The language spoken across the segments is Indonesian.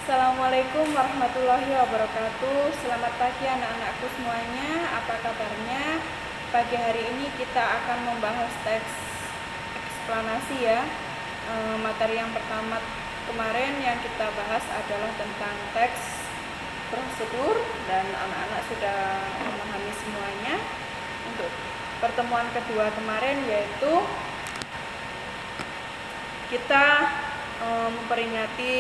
Assalamualaikum warahmatullahi wabarakatuh. Selamat pagi anak-anakku semuanya. Apa kabarnya? Pagi hari ini kita akan membahas teks eksplanasi ya. Materi yang pertama kemarin yang kita bahas adalah tentang teks prosedur dan anak-anak sudah memahami semuanya. Untuk pertemuan kedua kemarin yaitu kita memperingati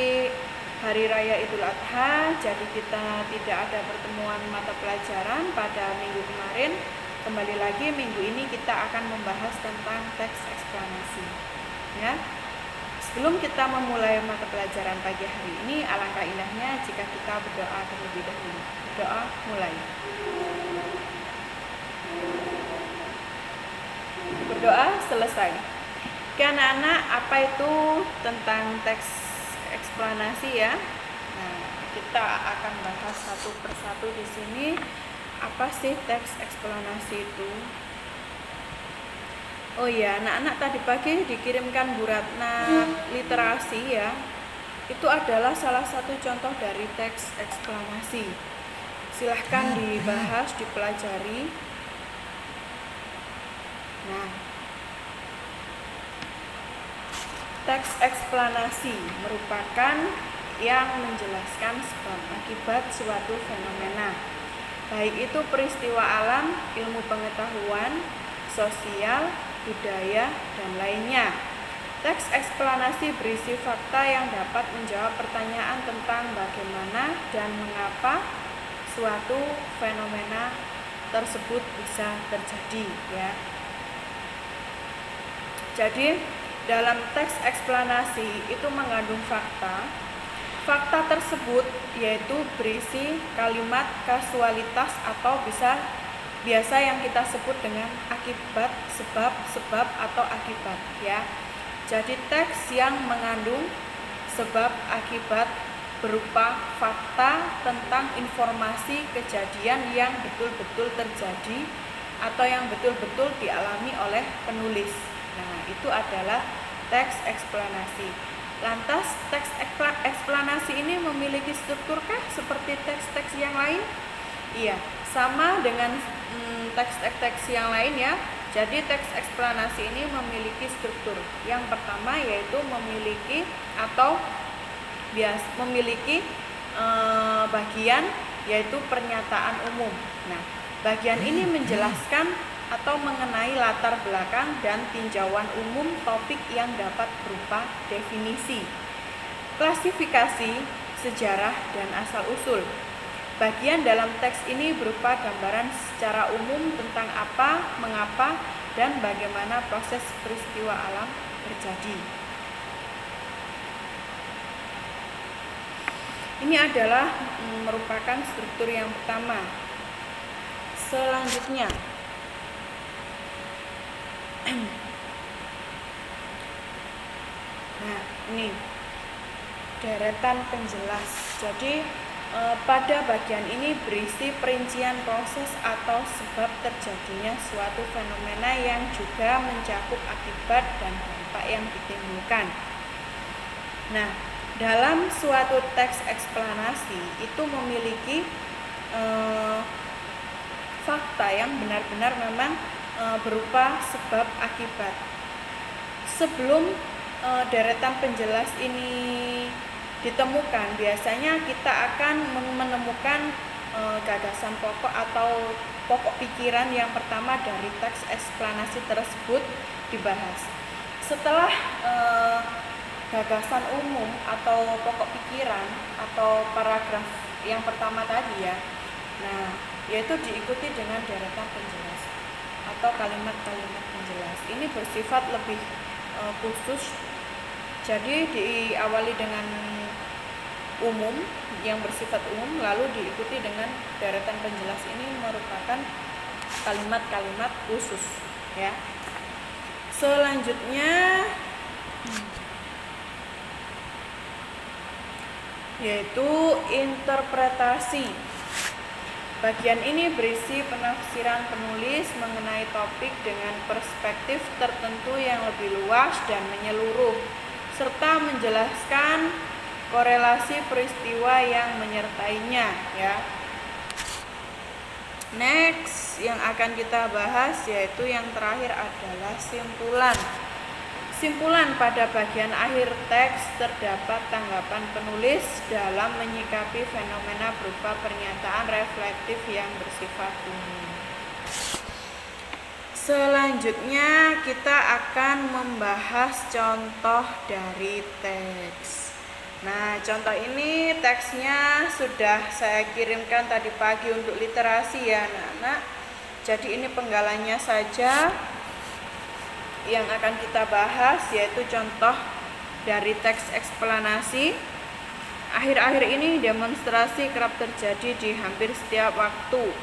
Hari Raya Idul Adha, jadi kita tidak ada pertemuan mata pelajaran pada minggu kemarin. Kembali lagi minggu ini kita akan membahas tentang teks eksplanasi. Ya. Sebelum kita memulai mata pelajaran pagi hari ini, alangkah indahnya jika kita berdoa terlebih dahulu. Berdoa mulai. Berdoa selesai. Oke anak-anak, apa itu tentang teks eksplanasi ya? Nah, kita akan bahas satu persatu di sini. Apa sih teks eksplanasi itu? Oh iya, anak-anak tadi pagi dikirimkan Bu Ratna literasi ya. Itu adalah salah satu contoh dari teks eksplanasi. Silahkan dibahas, dipelajari. Nah, teks eksplanasi merupakan yang menjelaskan sebab akibat suatu fenomena, baik itu peristiwa alam, ilmu pengetahuan, sosial, budaya, dan lainnya. Teks eksplanasi berisi fakta yang dapat menjawab pertanyaan tentang bagaimana dan mengapa suatu fenomena tersebut bisa terjadi ya. Jadi dalam teks eksplanasi itu mengandung fakta. Fakta tersebut yaitu berisi kalimat kasualitas atau biasa yang kita sebut dengan akibat, sebab, atau akibat ya. Jadi teks yang mengandung sebab akibat berupa fakta tentang informasi kejadian yang betul-betul terjadi atau yang betul-betul dialami oleh penulis. Nah, itu adalah teks eksplanasi. Lantas, teks eksplanasi ini memiliki strukturkah seperti teks-teks yang lain? Iya, sama dengan teks-teks yang lain ya. Jadi, teks eksplanasi ini memiliki struktur. Yang pertama yaitu memiliki bagian yaitu pernyataan umum. Nah, bagian ini menjelaskan atau mengenai latar belakang dan tinjauan umum topik yang dapat berupa definisi, klasifikasi, sejarah, dan asal-usul. Bagian dalam teks ini berupa gambaran secara umum tentang apa, mengapa, dan bagaimana proses peristiwa alam terjadi. Ini adalah merupakan struktur yang pertama. Selanjutnya, nah ini deretan penjelas. Jadi pada bagian ini berisi perincian proses atau sebab terjadinya suatu fenomena yang juga mencakup akibat dan dampak yang ditimbulkan. Nah, dalam suatu teks eksplanasi itu memiliki fakta yang benar-benar memang berupa sebab akibat. Sebelum deretan penjelas ini ditemukan, biasanya kita akan menemukan gagasan pokok atau pokok pikiran yang pertama dari teks eksplanasi tersebut dibahas. Setelah gagasan umum atau pokok pikiran atau paragraf yang pertama tadi ya, nah yaitu diikuti dengan deretan penjelas atau kalimat-kalimat penjelas. Ini bersifat lebih khusus. Jadi diawali dengan umum yang bersifat umum, lalu diikuti dengan deretan penjelas. Ini merupakan kalimat-kalimat khusus ya. Selanjutnya yaitu interpretasi. Bagian ini berisi penafsiran penulis mengenai topik dengan perspektif tertentu yang lebih luas dan menyeluruh, serta menjelaskan korelasi peristiwa yang menyertainya ya. Next yang akan kita bahas yaitu yang terakhir adalah simpulan. Simpulan pada bagian akhir teks terdapat tanggapan penulis dalam menyikapi fenomena berupa pernyataan reflektif yang bersifat umum. Selanjutnya kita akan membahas contoh dari teks. Nah, contoh ini teksnya sudah saya kirimkan tadi pagi untuk literasi ya anak-anak. Jadi ini penggalannya saja yang akan kita bahas, yaitu contoh dari teks eksplanasi. Akhir-akhir ini demonstrasi kerap terjadi di hampir setiap waktu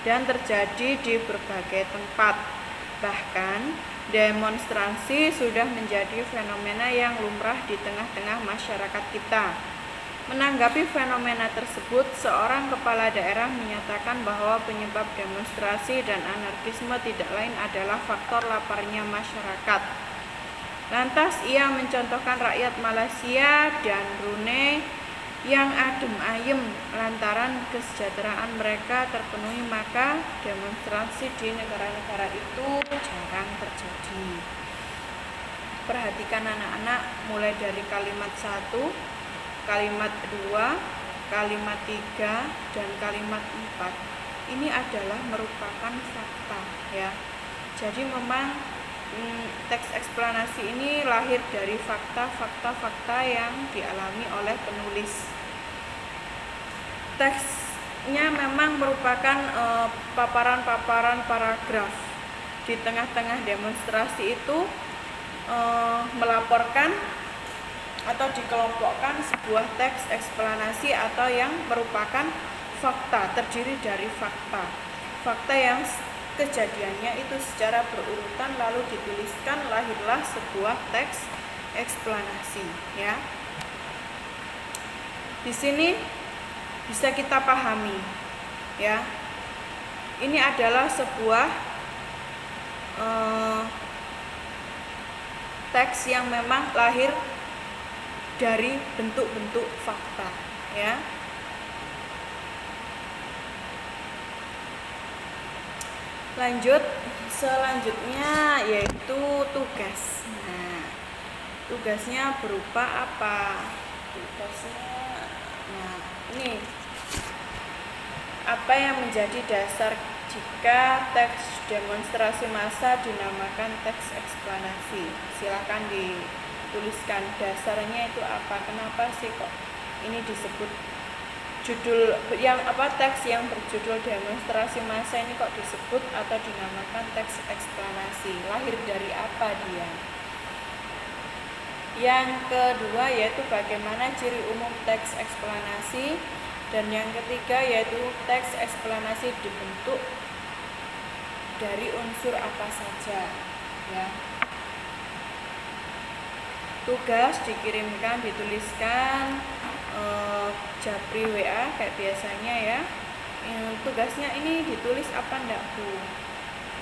dan terjadi di berbagai tempat. Bahkan demonstrasi sudah menjadi fenomena yang lumrah di tengah-tengah masyarakat kita. Menanggapi fenomena tersebut, seorang kepala daerah menyatakan bahwa penyebab demonstrasi dan anarkisme tidak lain adalah faktor laparnya masyarakat. Lantas ia mencontohkan rakyat Malaysia dan Brunei yang adem ayem lantaran kesejahteraan mereka terpenuhi, maka demonstrasi di negara-negara itu jarang terjadi. Perhatikan anak-anak mulai dari kalimat 1, kalimat 2, kalimat 3, dan kalimat 4. Ini adalah merupakan fakta ya. Jadi memang teks eksplanasi ini lahir dari fakta-fakta yang dialami oleh penulis. Teksnya memang merupakan paparan-paparan paragraf. Di tengah-tengah demonstrasi itu melaporkan atau dikelompokkan sebuah teks eksplanasi atau yang merupakan fakta, terdiri dari fakta yang kejadiannya itu secara berurutan lalu dituliskan, lahirlah sebuah teks eksplanasi ya. Di sini bisa kita pahami ya. Ini adalah sebuah teks yang memang lahir dari bentuk-bentuk fakta ya. Lanjut, selanjutnya yaitu tugas. Nah, tugasnya berupa apa? Ini apa yang menjadi dasar jika teks demonstrasi massa dinamakan teks eksplanasi? Silakan dituliskan dasarnya itu apa? Kenapa sih kok ini disebut judul teks yang berjudul demonstrasi massa ini kok disebut atau dinamakan teks eksplanasi? Lahir dari apa dia? Yang kedua yaitu bagaimana ciri umum teks eksplanasi, dan yang ketiga yaitu teks eksplanasi dibentuk dari unsur apa saja ya. Tugas dikirimkan, dituliskan japri WA kayak biasanya ya. Tugasnya ini ditulis apa enggak Bu?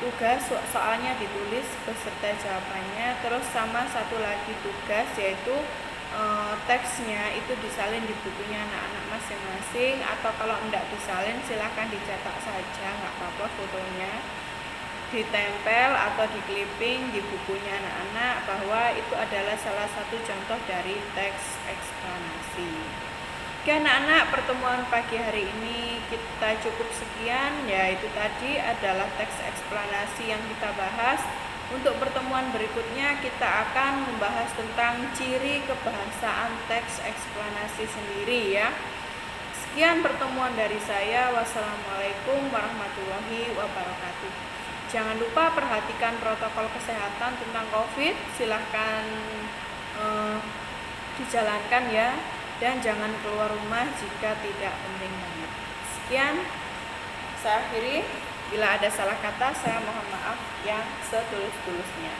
Tugas soalnya ditulis beserta jawabannya. Terus sama satu lagi tugas yaitu teksnya itu disalin di bukunya anak-anak masing-masing, atau kalau enggak disalin silahkan dicetak saja, nggak apa-apa, fotonya ditempel atau di-clipping di bukunya anak-anak bahwa itu adalah salah satu contoh dari teks eksplanasi. Oke anak-anak, pertemuan pagi hari ini kita cukup sekian ya. Itu tadi adalah teks eksplanasi yang kita bahas. Untuk pertemuan berikutnya kita akan membahas tentang ciri kebahasaan teks eksplanasi sendiri ya. Sekian pertemuan dari saya. Wassalamualaikum warahmatullahi wabarakatuh. Jangan lupa perhatikan protokol kesehatan tentang COVID. Silahkan dijalankan ya. Dan jangan keluar rumah jika tidak penting banget. Sekian, saya akhiri. Bila ada salah kata, saya mohon maaf yang setulus-tulusnya.